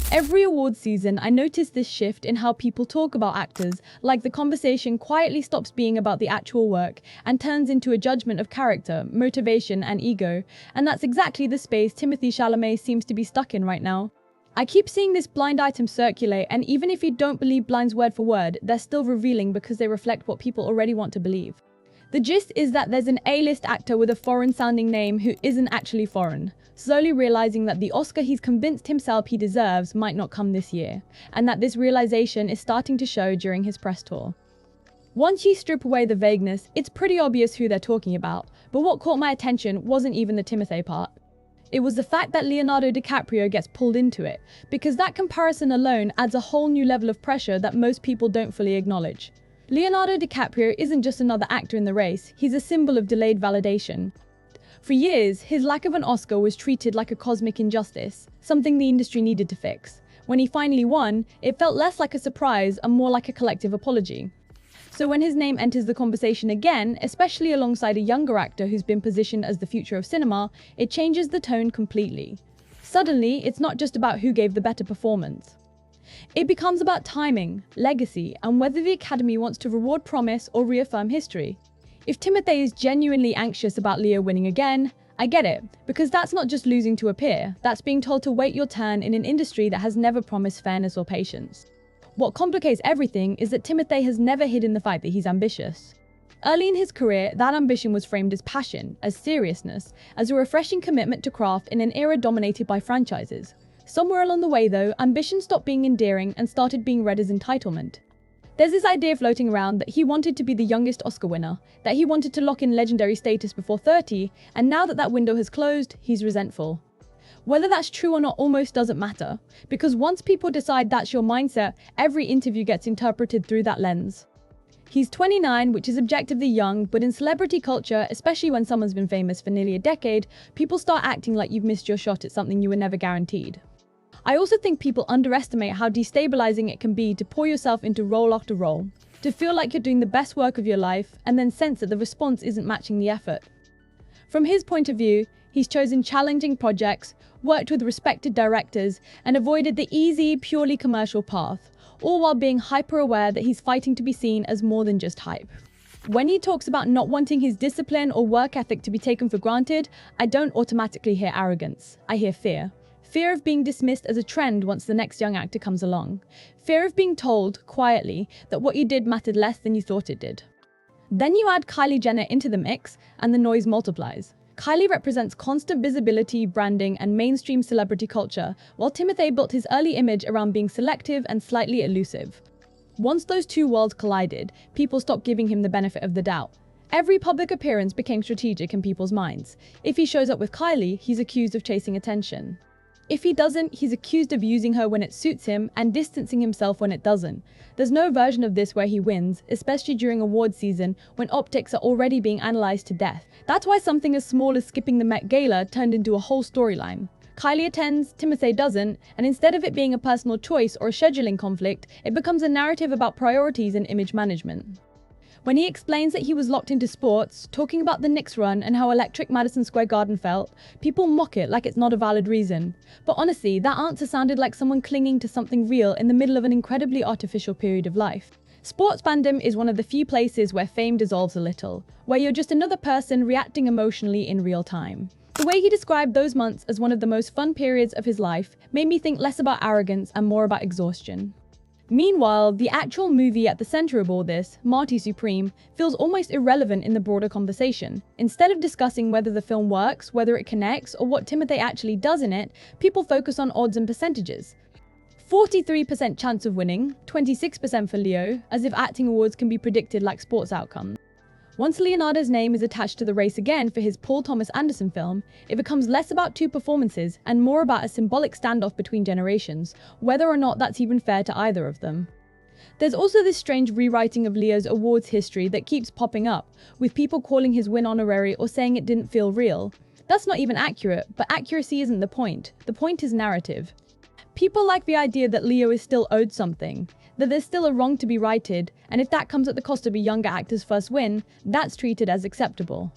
Every awards season, I notice this shift in how people talk about actors, like the conversation quietly stops being about the actual work and turns into a judgment of character, motivation, and ego. And that's exactly the space Timothée Chalamet seems to be stuck in right now. I keep seeing this blind item circulate, and even if you don't believe blinds word for word, they're still revealing because they reflect what people already want to believe. The gist is that there's an A-list actor with a foreign-sounding name who isn't actually foreign, slowly realizing that the Oscar he's convinced himself he deserves might not come this year, and that this realization is starting to show during his press tour. Once you strip away the vagueness, it's pretty obvious who they're talking about, but what caught my attention wasn't even the Timothée part. It was the fact that Leonardo DiCaprio gets pulled into it, because that comparison alone adds a whole new level of pressure that most people don't fully acknowledge. Leonardo DiCaprio isn't just another actor in the race, he's a symbol of delayed validation. For years, his lack of an Oscar was treated like a cosmic injustice, something the industry needed to fix. When he finally won, it felt less like a surprise and more like a collective apology. So when his name enters the conversation again, especially alongside a younger actor who's been positioned as the future of cinema, it changes the tone completely. Suddenly, it's not just about who gave the better performance. It becomes about timing, legacy, and whether the Academy wants to reward promise or reaffirm history. If Timothée is genuinely anxious about Leo winning again, I get it, because that's not just losing to a peer, that's being told to wait your turn in an industry that has never promised fairness or patience. What complicates everything is that Timothée has never hidden the fact that he's ambitious. Early in his career, that ambition was framed as passion, as seriousness, as a refreshing commitment to craft in an era dominated by franchises. Somewhere along the way, though, ambition stopped being endearing and started being read as entitlement. There's this idea floating around that he wanted to be the youngest Oscar winner, that he wanted to lock in legendary status before 30, and now that that window has closed, he's resentful. Whether that's true or not almost doesn't matter, because once people decide that's your mindset, every interview gets interpreted through that lens. He's 29, which is objectively young, but in celebrity culture, especially when someone's been famous for nearly a decade, people start acting like you've missed your shot at something you were never guaranteed. I also think people underestimate how destabilizing it can be to pour yourself into role after role, to feel like you're doing the best work of your life, and then sense that the response isn't matching the effort. From his point of view, he's chosen challenging projects, worked with respected directors, and avoided the easy, purely commercial path, all while being hyper-aware that he's fighting to be seen as more than just hype. When he talks about not wanting his discipline or work ethic to be taken for granted, I don't automatically hear arrogance. I hear fear. Fear of being dismissed as a trend once the next young actor comes along. Fear of being told, quietly, that what you did mattered less than you thought it did. Then you add Kylie Jenner into the mix, and the noise multiplies. Kylie represents constant visibility, branding, and mainstream celebrity culture, while Timothée built his early image around being selective and slightly elusive. Once those two worlds collided, people stopped giving him the benefit of the doubt. Every public appearance became strategic in people's minds. If he shows up with Kylie, he's accused of chasing attention. If he doesn't, he's accused of using her when it suits him and distancing himself when it doesn't. There's no version of this where he wins, especially during award season when optics are already being analysed to death. That's why something as small as skipping the Met Gala turned into a whole storyline. Kylie attends, Timothée doesn't, and instead of it being a personal choice or a scheduling conflict, it becomes a narrative about priorities and image management. When he explains that he was locked into sports, talking about the Knicks run and how electric Madison Square Garden felt, people mock it like it's not a valid reason. But honestly, that answer sounded like someone clinging to something real in the middle of an incredibly artificial period of life. Sports fandom is one of the few places where fame dissolves a little, where you're just another person reacting emotionally in real time. The way he described those months as one of the most fun periods of his life made me think less about arrogance and more about exhaustion. Meanwhile, the actual movie at the center of all this, Marty Supreme, feels almost irrelevant in the broader conversation. Instead of discussing whether the film works, whether it connects, or what Timothée actually does in it, people focus on odds and percentages. 43% chance of winning, 26% for Leo, as if acting awards can be predicted like sports outcomes. Once Leonardo's name is attached to the race again for his Paul Thomas Anderson film, it becomes less about two performances and more about a symbolic standoff between generations, whether or not that's even fair to either of them. There's also this strange rewriting of Leo's awards history that keeps popping up, with people calling his win honorary or saying it didn't feel real. That's not even accurate, but accuracy isn't the point. The point is narrative. People like the idea that Leo is still owed something, that there's still a wrong to be righted, and if that comes at the cost of a younger actor's first win, that's treated as acceptable.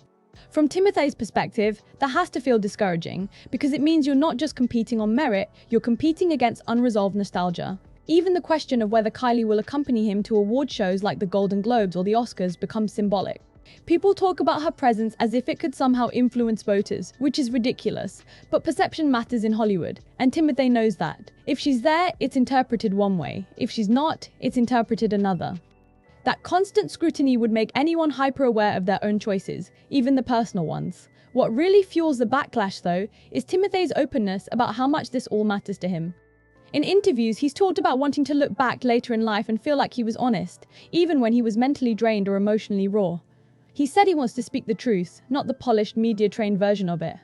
From Timothee's perspective, that has to feel discouraging, because it means you're not just competing on merit, you're competing against unresolved nostalgia. Even the question of whether Kylie will accompany him to award shows like the Golden Globes or the Oscars becomes symbolic. People talk about her presence as if it could somehow influence voters, which is ridiculous, but perception matters in Hollywood, and Timothée knows that. If she's there, it's interpreted one way. If she's not, it's interpreted another. That constant scrutiny would make anyone hyper-aware of their own choices, even the personal ones. What really fuels the backlash, though, is Timothée's openness about how much this all matters to him. In interviews, he's talked about wanting to look back later in life and feel like he was honest, even when he was mentally drained or emotionally raw. He said he wants to speak the truth, not the polished, media-trained version of it.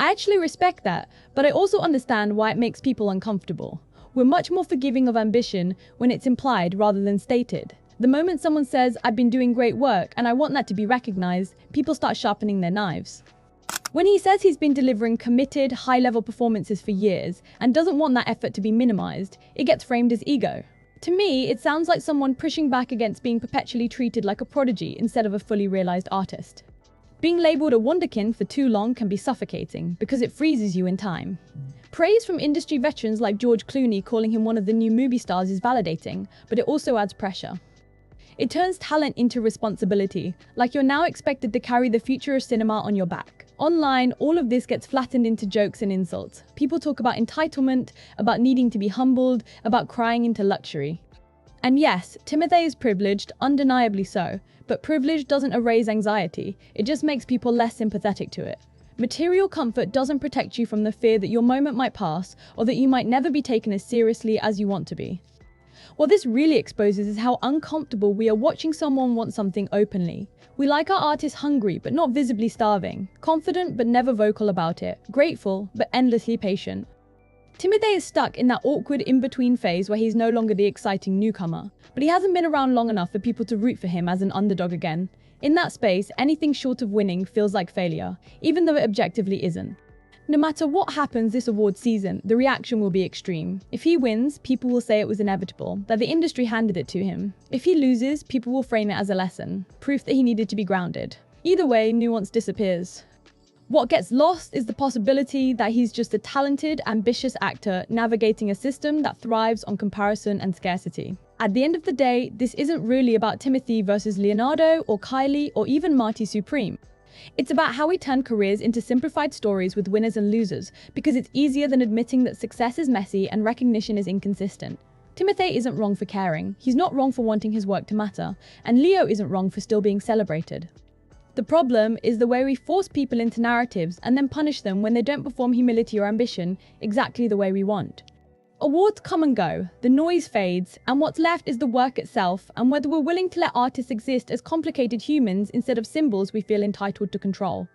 I actually respect that, but I also understand why it makes people uncomfortable. We're much more forgiving of ambition when it's implied rather than stated. The moment someone says, "I've been doing great work and I want that to be recognized," people start sharpening their knives. When he says he's been delivering committed, high-level performances for years and doesn't want that effort to be minimized, it gets framed as ego. To me, it sounds like someone pushing back against being perpetually treated like a prodigy instead of a fully realized artist. Being labeled a wunderkind for too long can be suffocating because it freezes you in time. Praise from industry veterans like George Clooney calling him one of the new movie stars is validating, but it also adds pressure. It turns talent into responsibility, like you're now expected to carry the future of cinema on your back. Online, all of this gets flattened into jokes and insults. People talk about entitlement, about needing to be humbled, about crying into luxury. And yes, Timothée is privileged, undeniably so, but privilege doesn't erase anxiety, it just makes people less sympathetic to it. Material comfort doesn't protect you from the fear that your moment might pass, or that you might never be taken as seriously as you want to be. What this really exposes is how uncomfortable we are watching someone want something openly. We like our artists hungry but not visibly starving, confident but never vocal about it, grateful but endlessly patient. Timothée is stuck in that awkward in-between phase where he's no longer the exciting newcomer, but he hasn't been around long enough for people to root for him as an underdog again. In that space, anything short of winning feels like failure, even though it objectively isn't. No matter what happens this award season, the reaction will be extreme. If he wins, people will say it was inevitable, that the industry handed it to him. If he loses, people will frame it as a lesson, proof that he needed to be grounded. Either way, nuance disappears. What gets lost is the possibility that he's just a talented, ambitious actor navigating a system that thrives on comparison and scarcity. At the end of the day, this isn't really about Timothée versus Leonardo or Kylie or even Marty Supreme. It's about how we turn careers into simplified stories with winners and losers, because it's easier than admitting that success is messy and recognition is inconsistent. Timothée isn't wrong for caring, he's not wrong for wanting his work to matter, and Leo isn't wrong for still being celebrated. The problem is the way we force people into narratives and then punish them when they don't perform humility or ambition exactly the way we want. Awards come and go, the noise fades, and what's left is the work itself and whether we're willing to let artists exist as complicated humans instead of symbols we feel entitled to control.